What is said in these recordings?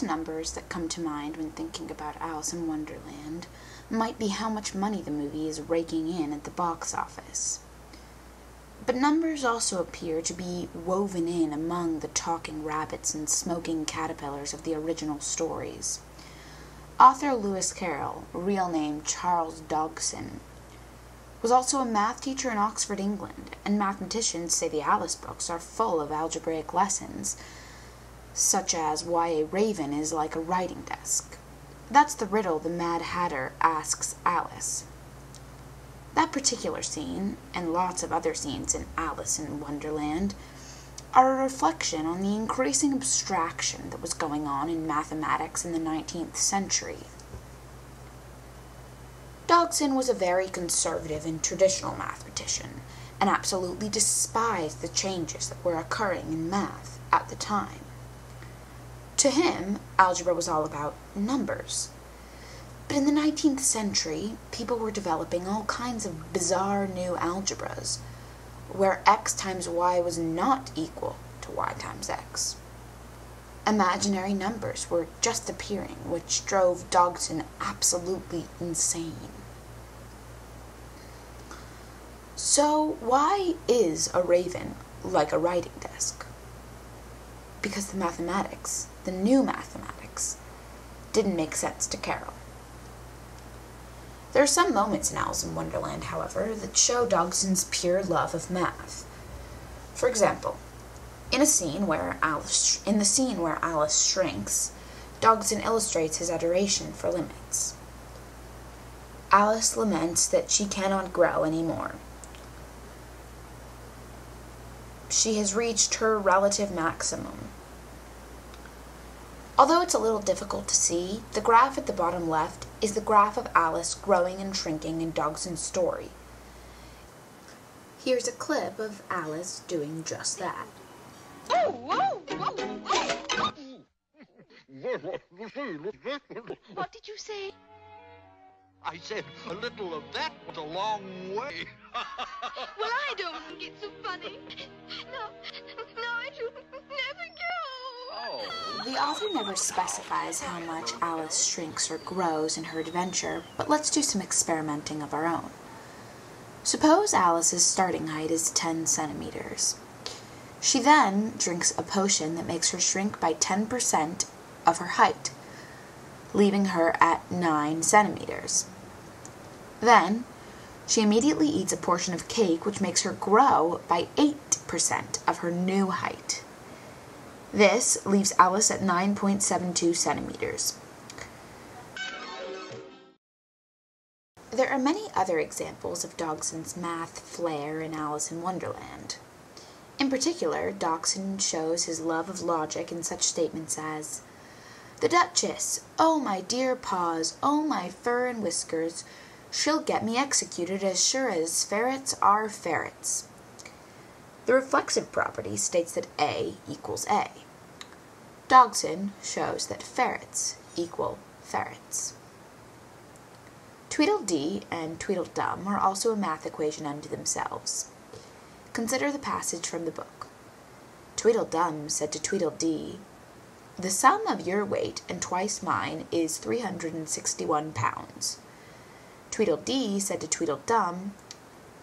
first numbers that come to mind when thinking about Alice in Wonderland might be how much money the movie is raking in at the box office. But numbers also appear to be woven in among the talking rabbits and smoking caterpillars of the original stories. Author Lewis Carroll, real name Charles Dodgson, was also a math teacher in Oxford, England, and mathematicians say the Alice books are full of algebraic lessons, such as why a raven is like a writing desk. That's the riddle the Mad Hatter asks Alice. That particular scene, and lots of other scenes in Alice in Wonderland, are a reflection on the increasing abstraction that was going on in mathematics in the 19th century. Dodgson was a very conservative and traditional mathematician, and absolutely despised the changes that were occurring in math at the time. To him, algebra was all about numbers. But in the 19th century, people were developing all kinds of bizarre new algebras, where x times y was not equal to y times x. Imaginary numbers were just appearing, which drove Dodgson absolutely insane. So why is a raven like a writing desk? Because the mathematics, the new mathematics, didn't make sense to Carroll. There are some moments in Alice in Wonderland, however, that show Dodgson's pure love of math. For example, in the scene where Alice shrinks, Dodgson illustrates his adoration for limits. Alice laments that she cannot grow anymore. She has reached her relative maximum. Although it's a little difficult to see, the graph at the bottom left is the graph of Alice growing and shrinking in Dodgson's story. Here's a clip of Alice doing just that. What did you say? I said a little of that was a long way. Well, I don't think it's so funny. No, I should never go. Oh. The author never specifies how much Alice shrinks or grows in her adventure, but let's do some experimenting of our own. Suppose Alice's starting height is 10 centimeters. She then drinks a potion that makes her shrink by 10% of her height, leaving her at 9 centimeters. Then, she immediately eats a portion of cake which makes her grow by 8% of her new height. This leaves Alice at 9.72 centimeters. There are many other examples of Dodgson's math flair in Alice in Wonderland. In particular, Dodgson shows his love of logic in such statements as, "The Duchess, oh my dear paws, oh my fur and whiskers, she'll get me executed as sure as ferrets are ferrets." The reflexive property states that A equals A. Dodgson shows that ferrets equal ferrets. Tweedledee and Tweedledum are also a math equation unto themselves. Consider the passage from the book. Tweedledum said to Tweedledee, "The sum of your weight and twice mine is 361 pounds. Tweedledee said to Tweedledum,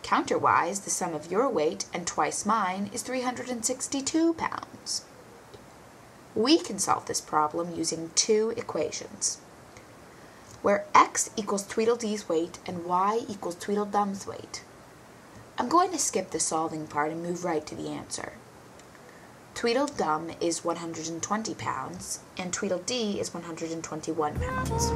"Counterwise, the sum of your weight and twice mine is 362 pounds. We can solve this problem using two equations, where x equals Tweedledee's weight and y equals Tweedledum's weight. I'm going to skip the solving part and move right to the answer. Tweedledum is 120 pounds, and Tweedledee is 121 pounds.